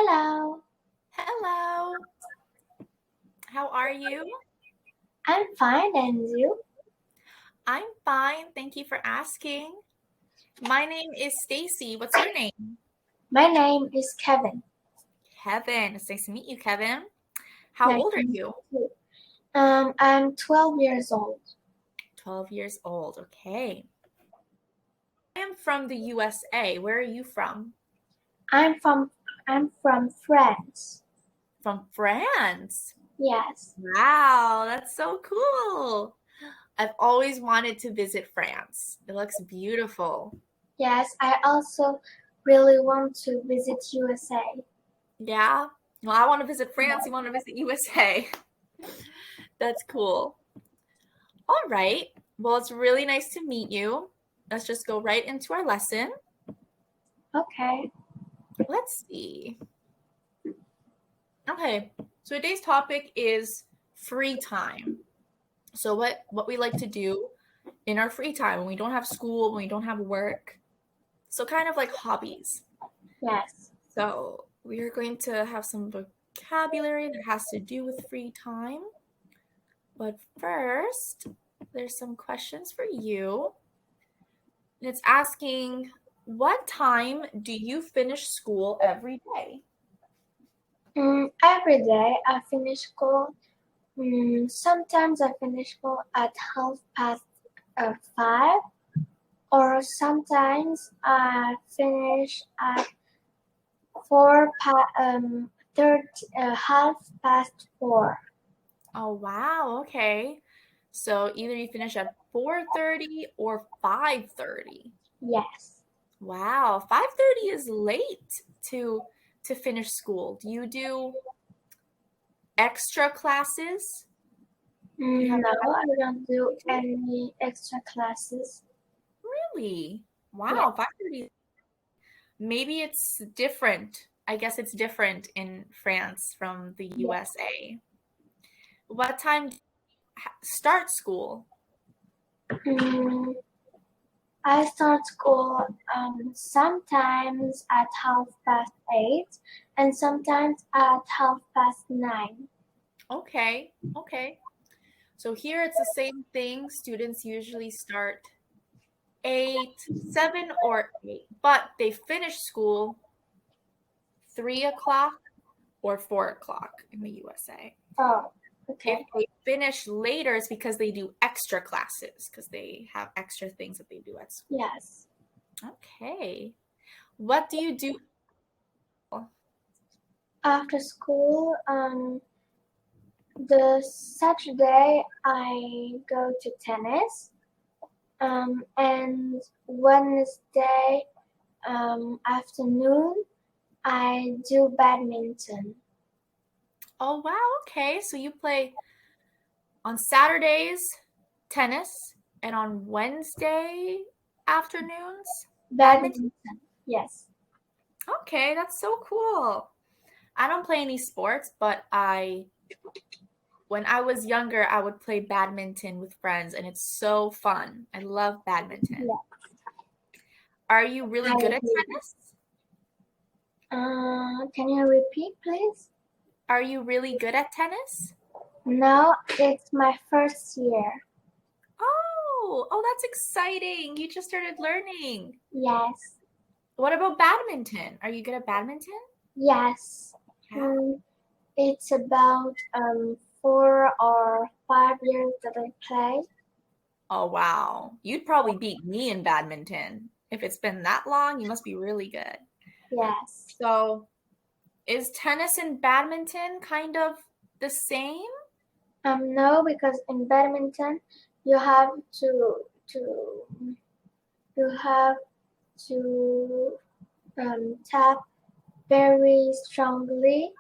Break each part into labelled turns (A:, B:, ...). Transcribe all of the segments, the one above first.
A: Hello,
B: Hello. How are you?
A: I'm fine, and you?
B: I'm fine. Thank you for asking. My name is Stacy. What's your name?
A: My name is Kevin.
B: Kevin. It's nice to meet you, Kevin. How
A: Nice
B: old
A: to
B: are
A: meet
B: you?
A: you too. I'm 12 years old.
B: 12 years old. Okay. I am from the USA. Where are you from?
A: I'm from I'm from France.
B: From France.
A: Yes,
B: Wow, that's so cool. I've always wanted to visit France. It looks beautiful.
A: yes. I also really want to visit USA.
B: Yeah. Well, I want to visit France. You want to visit USA. That's cool. All right. Well, it's really nice to meet you. Let's just go right into our lesson.
A: Okay.
B: Let's see. Okay. So today's topic is free time. So what we like to do in our free time when we don't have school, when we don't have work. So kind of like hobbies.
A: Yes.
B: So we are going to have some vocabulary that has to do with free time. But first, there's some questions for you. And it's asking, what time do you finish school every day?
A: Every day I finish school. Sometimes I finish school at half past 5, or sometimes I finish at half past 4.
B: Oh, wow. Okay. So either you finish at 4:30 or 5:30.
A: Yes.
B: Wow, 5:30 is late to finish school. Do you do extra classes? Do you have
A: No, I don't do any extra classes.
B: really?
A: Yeah.
B: Wow, 5:30. Maybe it's different. I guess it's different in France from the
A: Yeah.
B: USA. What time do you start school?
A: Mm, I start school sometimes at half past 8 and sometimes at half past 9.
B: Okay, okay. So here it's the same thing. Students usually start 8, 7, or 8, but they finish school 3 o'clock or 4 o'clock in the USA.
A: Oh,
B: If
A: okay.
B: they finish later, it's because they do extra classes, because they have extra things that they do at school.
A: Yes.
B: Okay. What do you do?
A: After school, the Saturday I go to tennis. And Wednesday afternoon, I do badminton.
B: Oh, wow. Okay. So you play on Saturdays, tennis, and on Wednesday afternoons, badminton.
A: Badminton, yes.
B: Okay, that's so cool. I don't play any sports, but when I was younger, I would play badminton with friends, and it's so fun. I love badminton.
A: Yeah,
B: Are you really
A: I
B: good at
A: agree.
B: tennis?
A: Can you repeat, please?
B: Are you really good at tennis?
A: No, it's my first year.
B: Oh, that's exciting. You just started learning.
A: Yes,
B: What about badminton? Are you good at badminton?
A: yes.
B: Yeah.
A: Mm, it's about 4 or 5 years that I play.
B: Oh, wow. You'd probably beat me in badminton. If it's been that long, you must be really good.
A: Yes.
B: So, is tennis and badminton kind of the same?
A: No, because in badminton you have to you have to tap very strongly.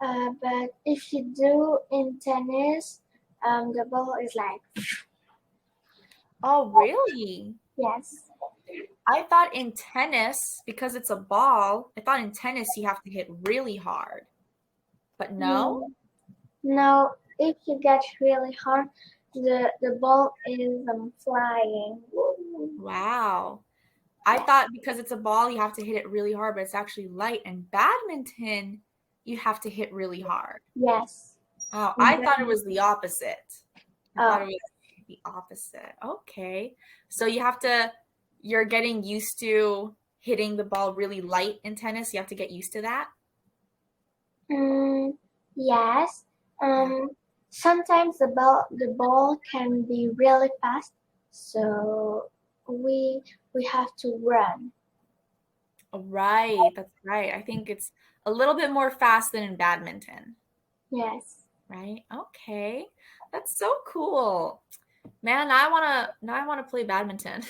A: But if you do in tennis, the ball is like
B: Oh, really?
A: yes.
B: I thought in tennis, because it's a ball, I thought in tennis you have to hit really hard. But no?
A: Mm, no, if you get really hard, the ball is flying.
B: Wow. I thought because it's a ball, you have to hit it really hard, but it's actually light. And badminton, you have to hit really hard.
A: Yes.
B: Oh,
A: And
B: I thought it was the opposite. I thought it
A: oh,
B: was the opposite. Okay. So you're getting used to hitting the ball really light in tennis. You have to get used to that.
A: yes.
B: Yeah.
A: Sometimes the ball can be really fast, so we we have to run.
B: Right. That's right. I think it's a little bit more fast than in badminton.
A: Yes.
B: Right? Okay. That's so cool. Man, now I wanna play badminton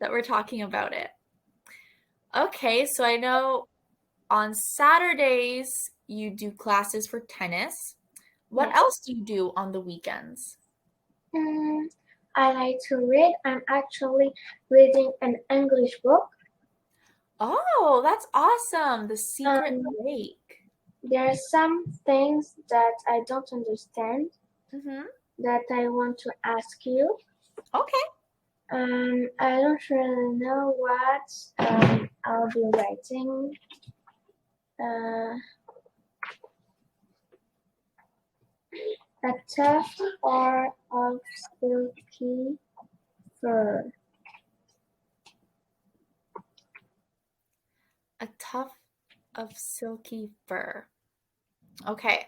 B: that we're talking about it. Okay, so I know on Saturdays you do classes for tennis. What
A: Yes.
B: else do you do on the weekends?
A: Mm, I like to read. I'm actually reading an English book.
B: Oh, that's awesome. The Secret
A: Um,
B: Lake.
A: there are some things that I don't understand
B: Mm-hmm.
A: that I want to ask you.
B: Okay.
A: I don't really know what I'll be writing. Uh, a tuft or of silky fur.
B: A tuft of silky fur. Okay.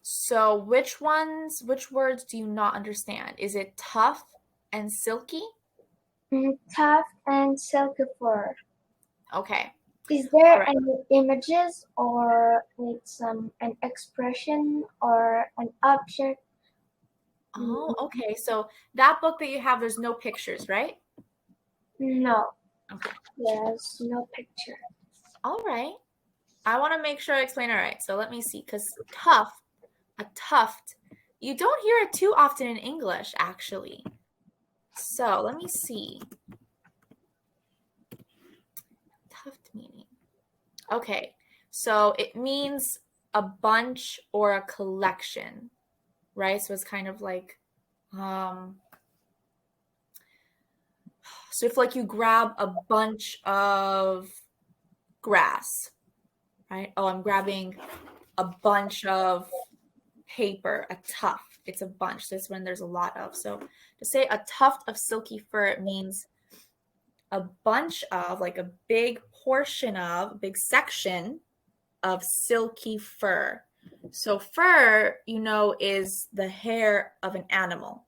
B: So which words do you not understand? Is it tough and silky?
A: Tuft and silky fur.
B: Okay.
A: Is
B: All
A: there
B: right.
A: any images or it's an expression or an object?
B: Oh,
A: Mm,
B: okay. So that book that you have, there's no pictures, right?
A: no,
B: Okay.
A: there's no picture.
B: All right. I want to make sure I explain it right. So let me see, because a tuft, you don't hear it too often in English, actually. So let me see. Tuft meaning. Okay. So it means a bunch or a collection, right? So it's kind of like, um, so if like you grab a bunch of grass, right? Oh, I'm grabbing a bunch of paper, a tuft. It's a bunch. So it's when there's a lot of. So to say a tuft of silky fur, it means a bunch of, like a big portion of, a big section of silky fur. So fur, is the hair of an animal.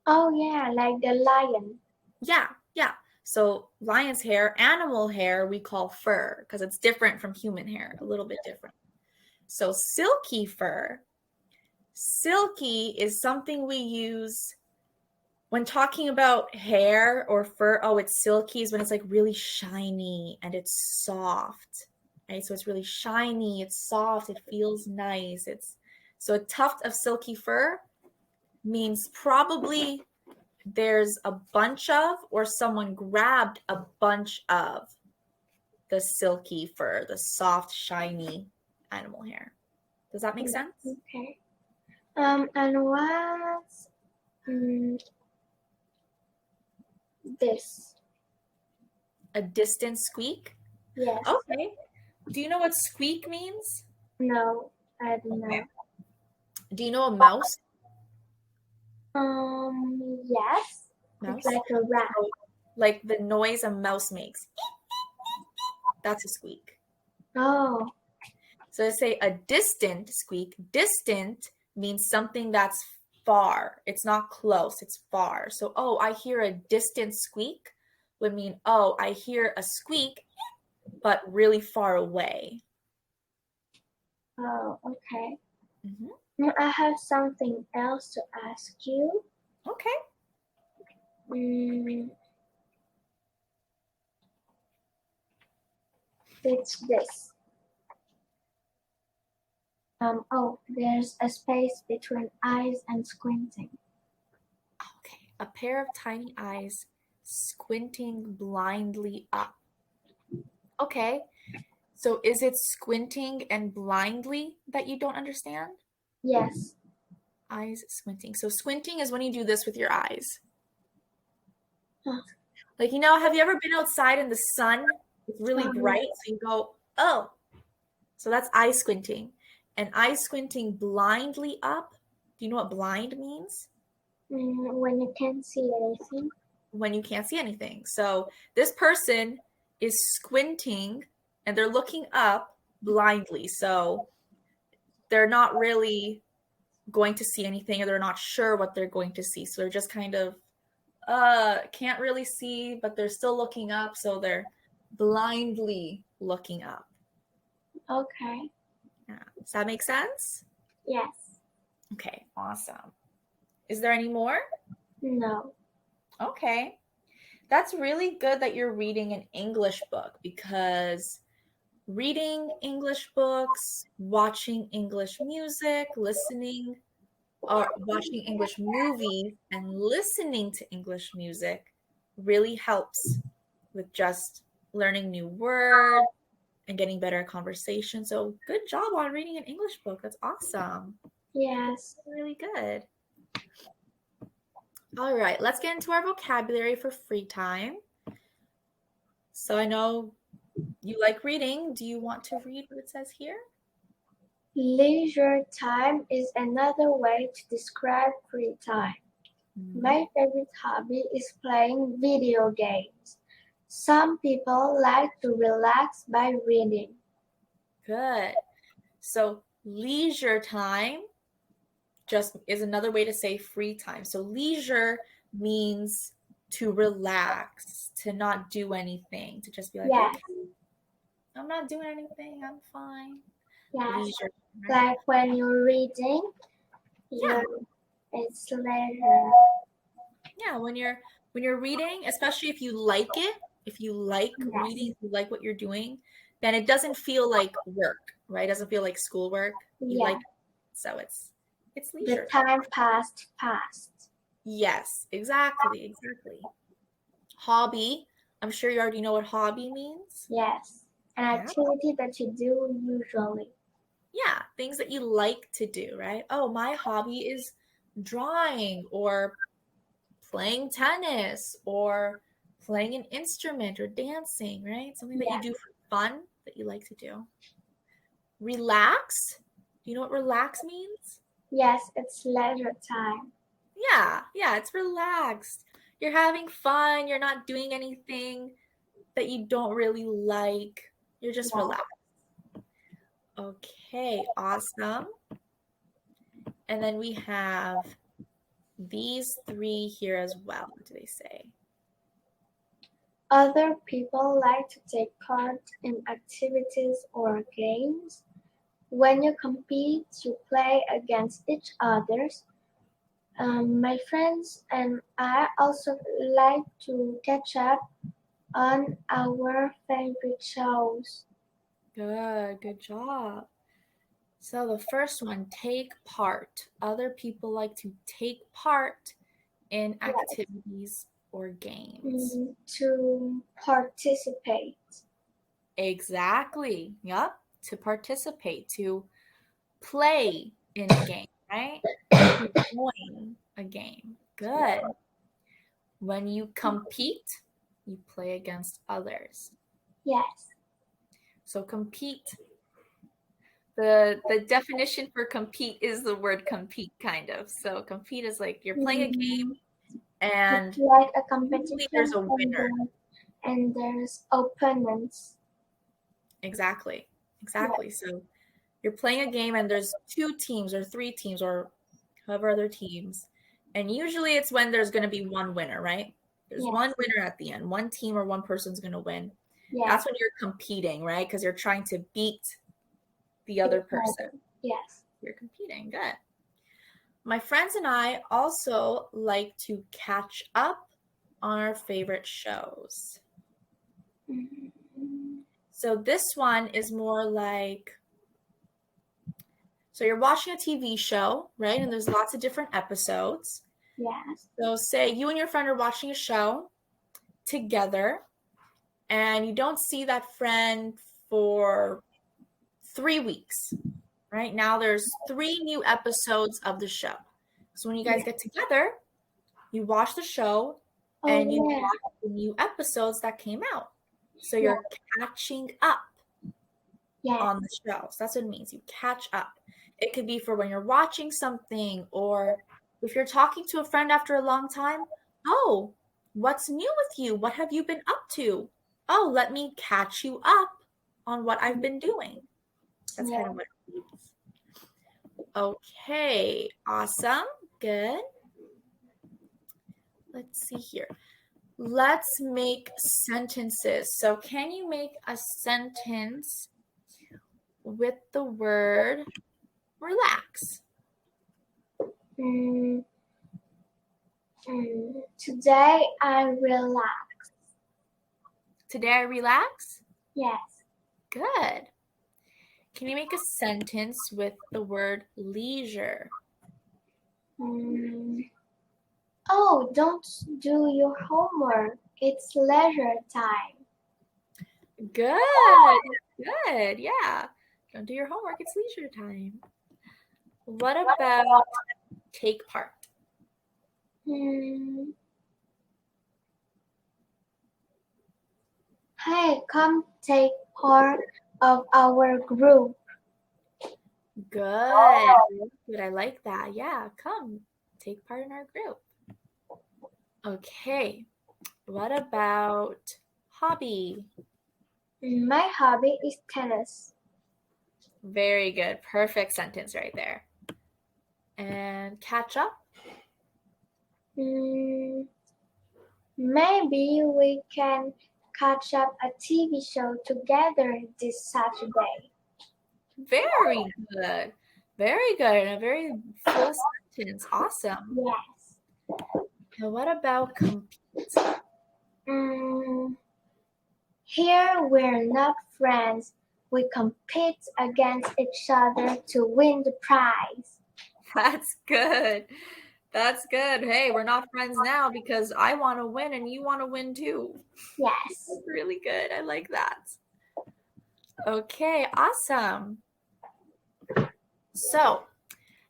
A: Oh yeah, like the lion.
B: Yeah, yeah. So lion's hair, animal hair, we call fur because it's different from human hair, a little bit different. So silky fur, silky is something we use when talking about hair or fur. Oh, it's silky is when it's like really shiny and it's soft, right? So it's really shiny, it's soft, it feels nice. It's so a tuft of silky fur means probably there's a bunch of, or someone grabbed a bunch of the silky fur, the soft, shiny animal hair. Does that make sense?
A: Okay. And what's this?
B: A distant squeak?
A: Yes.
B: Okay. Do you know what squeak means?
A: No, I don't
B: Okay.
A: know.
B: Do you know a mouse?
A: Yes. It's
B: Mouse?
A: like a rat.
B: So, like the noise a mouse makes. That's a squeak.
A: Oh,
B: So to say a distant squeak, distant means something that's far. It's not close, it's far. So, oh, I hear a distant squeak would mean, oh, I hear a squeak, but really far away.
A: oh, okay.
B: Mhm.
A: I have something else to ask you.
B: Okay.
A: Mm, it's this. Oh, there's a space between eyes and squinting.
B: Okay. A pair of tiny eyes squinting blindly up. Okay. So is it squinting and blindly that you don't understand?
A: Yes.
B: Eyes squinting. So squinting is when you do this with your eyes.
A: Oh,
B: Like, have you ever been outside in the sun? It's really bright, so you go, oh. So that's eye squinting. And eye squinting blindly up. Do you know what blind means?
A: When you can't see anything.
B: When you can't see anything. So this person is squinting and they're looking up blindly. So they're not really going to see anything, or they're not sure what they're going to see. So they're just kind of can't really see, but they're still looking up. So they're blindly looking up.
A: Okay.
B: Yeah. Does that make sense?
A: Yes.
B: Okay, awesome. Is there any more?
A: No.
B: Okay. That's really good that you're reading an English book, because reading English books, watching English music, listening or watching English movies and listening to English music really helps with just learning new words and getting better at conversation. So good job on reading an English book. That's awesome.
A: Yes.
B: That's really good. All right, let's get into our vocabulary for free time. So I know you like reading. Do you want to read what it says here?
A: Leisure time is another way to describe free time. My favorite hobby is playing video games. Some people like to relax by reading.
B: Good. So leisure time just is another way to say free time. So leisure means to relax, to not do anything, to just be like,
A: Yes.
B: okay, I'm not doing anything, I'm fine.
A: Yes.
B: Leisure, right?
A: Like when you're reading,
B: Yeah.
A: it's leisure.
B: Yeah, when you're reading, especially if you like it, if you like reading,
A: Yes.
B: if you like what you're doing, then it doesn't feel like work, right? It doesn't feel like schoolwork. You
A: Yeah.
B: like, so it's
A: The
B: leisure.
A: time passed fast.
B: Yes, exactly. Hobby. I'm sure you already know what hobby means.
A: Yes. An
B: Yeah.
A: activity that you do usually.
B: Yeah, things that you like to do, right? Oh, my hobby is drawing or playing tennis or playing an instrument or dancing, right? Something that you
A: Yes.
B: do for fun that you like to do. Relax. Do you know what relax means?
A: Yes, it's leisure time.
B: Yeah, it's relaxed. You're having fun. You're not doing anything that you don't really like. You're just
A: Yeah.
B: relaxed. Okay, awesome. And then we have these three here as well. What do they say?
A: Other people like to take part in activities or games. When you compete, you play against each others. My friends and I also like to catch up on our favorite shows.
B: Good job. So the first one, take part. Other people like to take part in
A: Yes.
B: activities or games.
A: To participate.
B: Exactly. Yep. To participate, to play in a game, right? To join a game. Good. When you compete, you play against others.
A: Yes.
B: So compete, the definition for compete is the word compete, kind of. So compete is like you're playing a game
A: Mm,
B: and
A: it's like a
B: usually there's
A: competition
B: a winner.
A: and there's opponents.
B: Exactly.
A: Yes.
B: So you're playing a game and there's two teams or three teams or however other teams. And usually it's when there's going to be one winner, right? There's
A: Yes.
B: one winner at the end. One team or one person's going to win.
A: Yes.
B: That's when you're competing, right? Because you're trying to beat the other
A: Each
B: person.
A: other. Yes.
B: You're competing. Good. My friends and I also like to catch up on our favorite shows.
A: Mhm.
B: So this one is more like, so you're watching a TV show, right? And there's lots of different episodes.
A: Yes.
B: So say you and your friend are watching a show together and you don't see that friend for 3 weeks, right? Now there's 3 new episodes of the show. So when you guys
A: Yes.
B: get together, you watch the show and you
A: yeah.
B: watch the new episodes that came out. So
A: Yeah.
B: you're catching up
A: Yes.
B: on the show. So that's what it means. You catch up. It could be for when you're watching something, or if you're talking to a friend after a long time. Oh, what's new with you? What have you been up to? Oh, let me catch you up on what I've been doing. That's
A: Yeah.
B: kind of what it means. Okay, awesome. Good. Let's see here. Let's make sentences. So, can you make a sentence with the word relax?
A: Mm, Today I relax.
B: Today I relax?
A: Yes.
B: Good. Can you make a sentence with the word leisure?
A: Mm, oh, don't do your homework. It's leisure time.
B: Good. Good. Yeah. Don't do your homework. It's leisure time. What about take part?
A: Hmm. Hey, come take part of our group.
B: Good. Good. I like that. Yeah. Come take part in our group. Okay. What about hobby?
A: My hobby is tennis.
B: Very good. Perfect sentence right there. And catch up?
A: Hmm. Maybe we can catch up a TV show together this Saturday.
B: Very good. Very good. And a very full sentence. Awesome.
A: Yes.
B: Now, what about compete?
A: Mm, Here we're not friends. We compete against each other to win the prize.
B: That's good. That's good. Hey, we're not friends now because I want to win and you want to win too.
A: Yes.
B: That's really good. I like that. Okay, awesome. So,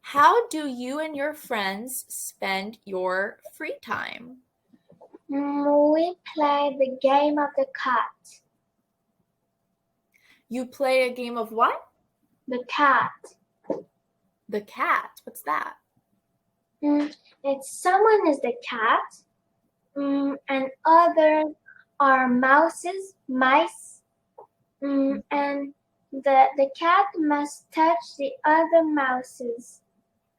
B: how do you and your friends spend your free time?
A: We play the game of the cat.
B: You play a game of what?
A: The cat.
B: The cat. What's that?
A: It's someone is the cat, and others are mice. And the cat must touch the other mouses.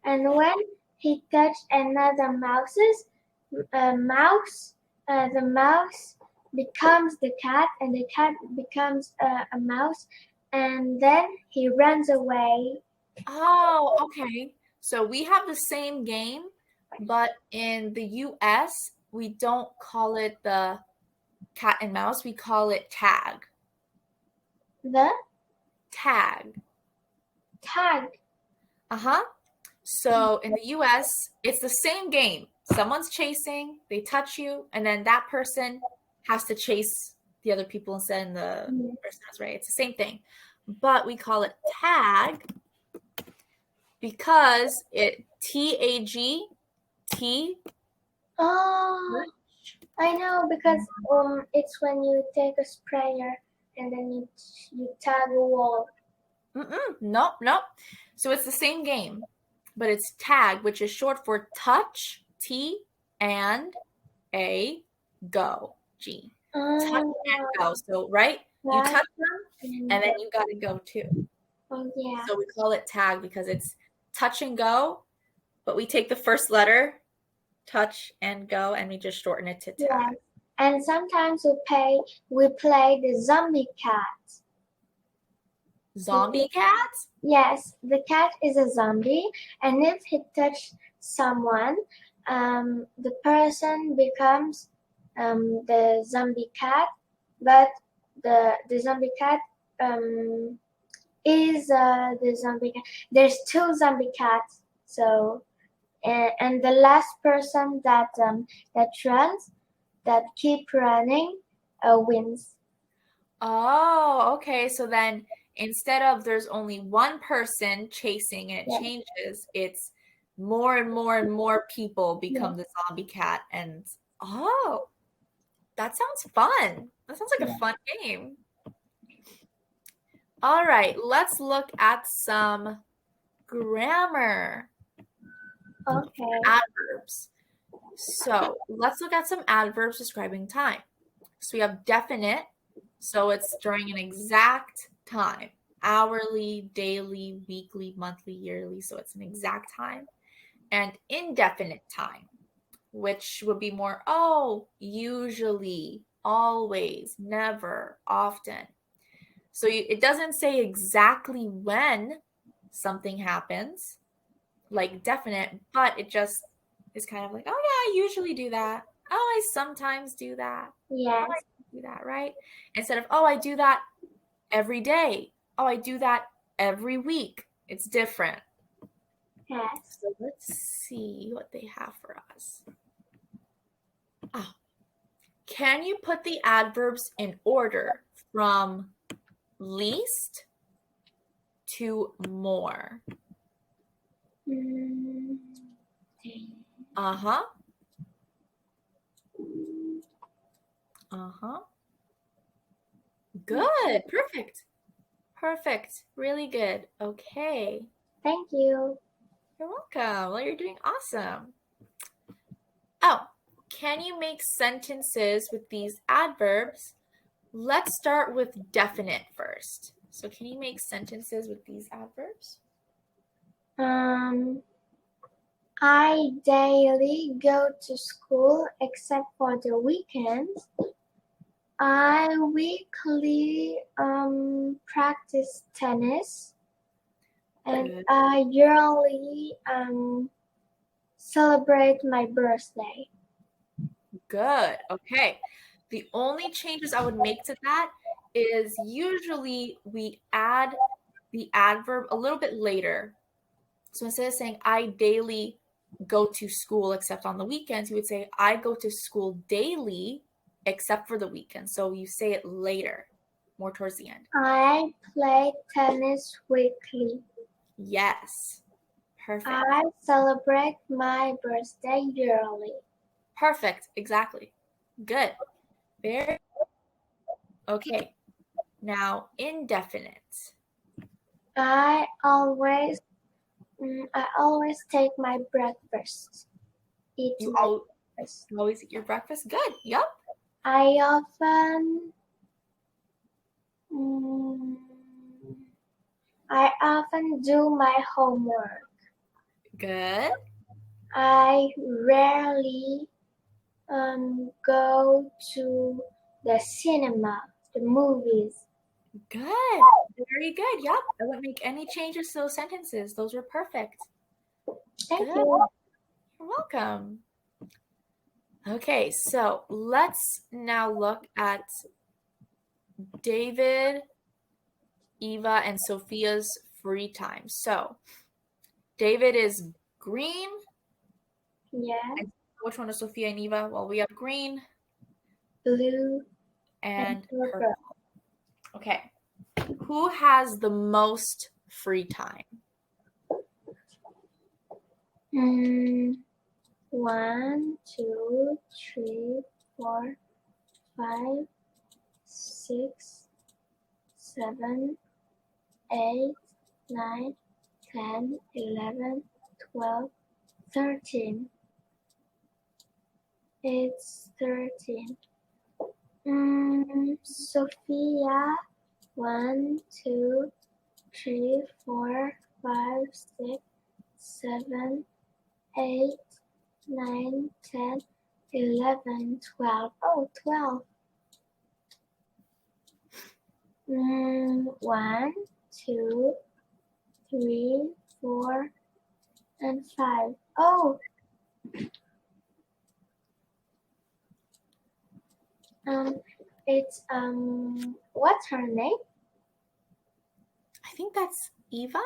A: And when he touched another mouse, the mouse becomes the cat, and the cat becomes a mouse, and then he runs away.
B: Oh, okay. So we have the same game, but in the US, we don't call it the cat and mouse. We call it tag.
A: The
B: Tag.
A: tag.
B: Uh-huh. So in the US, it's the same game. Someone's chasing, they touch you, and then that person has to chase the other people instead, and the person has, right? It's the same thing. But we call it tag because it TAG, T.
A: Oh, I know, because it's when you take a sprayer and then you tag a wall.
B: Nope, nope. So it's the same game, but it's tag, which is short for touch, T, and A, go, G. Touch and go. So, right? You touch them, and then you got to go too.
A: Oh yeah.
B: So we call it tag because it's touch and go, but we take the first letter, touch and go, and we just shorten it to tag.
A: Yes. And sometimes we play the zombie cat.
B: Zombie cat?
A: Yes, the cat is a zombie, and if he touches someone, the person becomes the zombie cat, but the zombie cat is the zombie cat. There's two zombie cats, so and the last person that runs, that keep running, wins.
B: Oh, okay. So then instead of there's only one person chasing and it
A: Yeah.
B: changes, it's more and more and more people become
A: Yeah.
B: the zombie cat and Oh, that sounds fun. That sounds like a fun game. All right, let's look at some grammar.
A: Okay.
B: Adverbs. So let's look at some adverbs describing time. So we have definite, so it's during an exact time, hourly, daily, weekly, monthly, yearly, so it's an exact time. And indefinite time, which would be more, usually, always, never, often. So it doesn't say exactly when something happens, like definite, but it just is kind of like, oh yeah, I usually do that. Oh, I sometimes do that. Oh,
A: Yes.
B: I do that, right? Instead of, oh, I do that every day. Oh, I do that every week. It's different.
A: Yes.
B: So let's see what they have for us. Oh, can you put the adverbs in order from least to more?
A: Mm,
B: Uh-huh. Uh-huh. Good. Perfect. Perfect. Really good. Okay.
A: Thank you.
B: You're welcome. Well, you're doing awesome. Oh, can you make sentences with these adverbs? Let's start with definite first. So can you make sentences with these adverbs?
A: I daily go to school except for the weekends. I weekly practice tennis, and
B: Good.
A: I yearly celebrate my birthday.
B: Good. Okay. The only changes I would make to that is usually we add the adverb a little bit later. So instead of saying I daily go to school except on the weekends, you would say I go to school daily except for the weekend. So you say it later, more towards the end.
A: I play tennis weekly.
B: Yes. Perfect.
A: I celebrate my birthday yearly.
B: Perfect. Exactly. Good. Very okay. Now indefinite.
A: I always take my breakfast. Eat
B: You
A: my breakfast.
B: always eat your breakfast? Good. Yep.
A: I often mm, I often do my homework.
B: Good.
A: I rarely go to the cinema, the movies.
B: Good. Very good. Yep. I wouldn't make any changes to those sentences. Those were perfect.
A: Thank
B: Good.
A: you.
B: You're welcome. Okay, so let's now look at David, Eva, and Sophia's free time. So David is green.
A: Yeah,
B: And which one is Sophia and Eva? Well, we have green
A: blue and
B: and
A: purple.
B: purple. Okay. Who has the most free time?
A: One, two, three, four, 5, 6, 7, 8, 9, 10, 11, 12, 13. It's 13. Sophia, 1, 2, 3, 4, 5, 6, 7, 8, 9, 10, 11, 12. Oh, 12. 1, 2, 3, 4, and 5. Oh, it's what's her name?
B: I think that's Eva.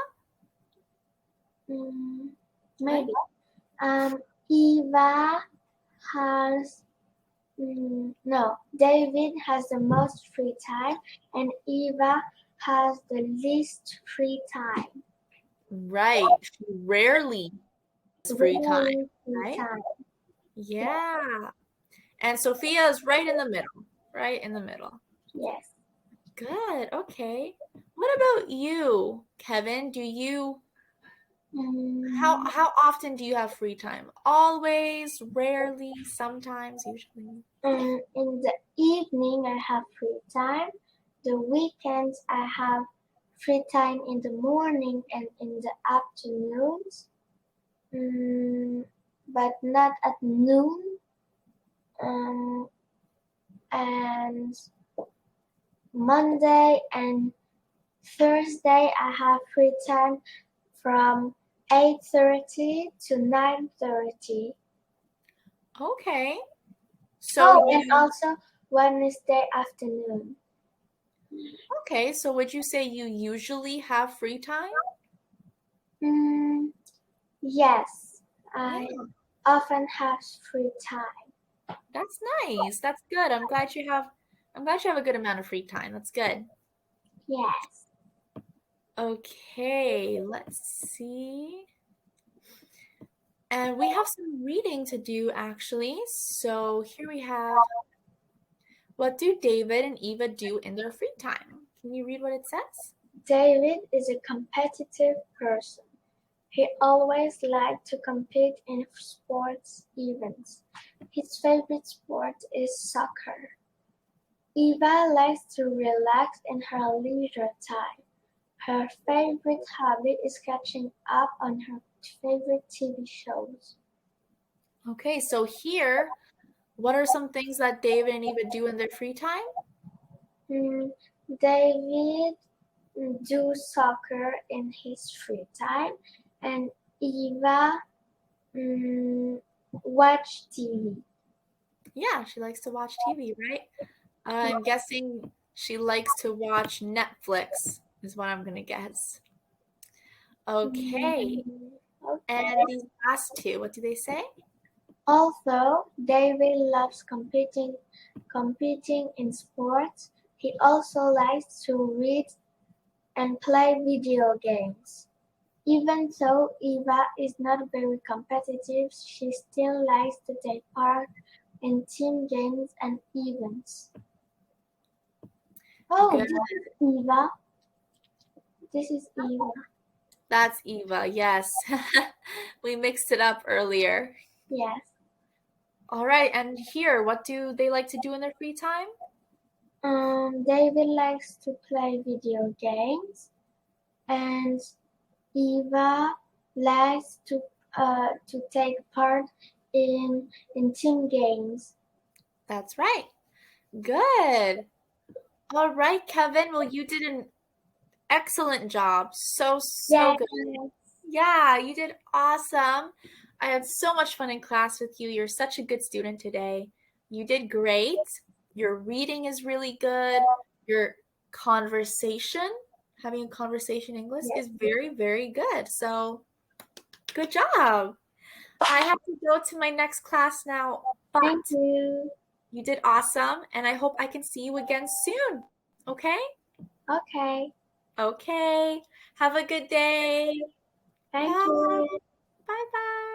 A: Maybe.
B: Right?
A: Eva has no. David has the most free time, and Eva has the least free time.
B: Right. She rarely has free time,
A: Really free
B: right?
A: time. Yeah.
B: Yeah. And Sophia is right in the middle. Right in the middle.
A: Yes.
B: Good. Okay. What about you, Kevin? Do you
A: Mm,
B: how often do you have free time? Always, rarely, sometimes, usually?
A: in the evening, I have free time. The weekends, I have free time in the morning and in the afternoons. But not at noon. And Monday and Thursday, I have free time from 8:30 to 9:30.
B: Okay. So
A: Oh, and
B: you
A: also Wednesday afternoon.
B: okay, so would you say you usually have free time?
A: Mm, yes,
B: Yeah,
A: I often have free time.
B: that's nice. That's good. I'm glad you have a good amount of free time. That's good.
A: Yes.
B: Okay, let's see. And we have some reading to do actually. So here we have what do David and Eva do in their free time? Can you read what it says?
A: David is a competitive person. He always liked to compete in sports events. His favorite sport is soccer. Eva likes to relax in her leisure time. Her favorite hobby is catching up on her favorite TV shows.
B: Okay, so here, what are some things that David and Eva do in their free time?
A: Hmm, David do soccer in his free time, and Eva mm, watch TV.
B: Yeah, she likes to watch TV, right? I'm guessing she likes to watch Netflix, is what I'm gonna guess. Okay.
A: Okay.
B: And these last two, what do they say?
A: Although David loves competing in sports, he also likes to read and play video games. Even though Eva is not very competitive, she still likes to take part in team games and events. Oh,
B: Good.
A: this is Eva. This is Eva.
B: That's Eva, yes. We mixed it up earlier.
A: Yes.
B: All right, and here, what do they like to do in their free time?
A: David likes to play video games, and Eva likes to take part in team games.
B: That's right. Good. All right, Kevin. Well, you did an excellent job. So
A: Yes.
B: good. Yeah, you did awesome. I had so much fun in class with you. You're such a good student today. You did great. Your reading is really good. Your conversation, having a conversation in English
A: Yes.
B: is very, very good. So, good job. I have to go to my next class now,
A: Thank
B: but
A: you.
B: you did awesome, and I hope I can see you again soon. Okay?
A: Okay.
B: Okay. Have a good day.
A: Thank
B: Bye.
A: you.
B: Bye bye.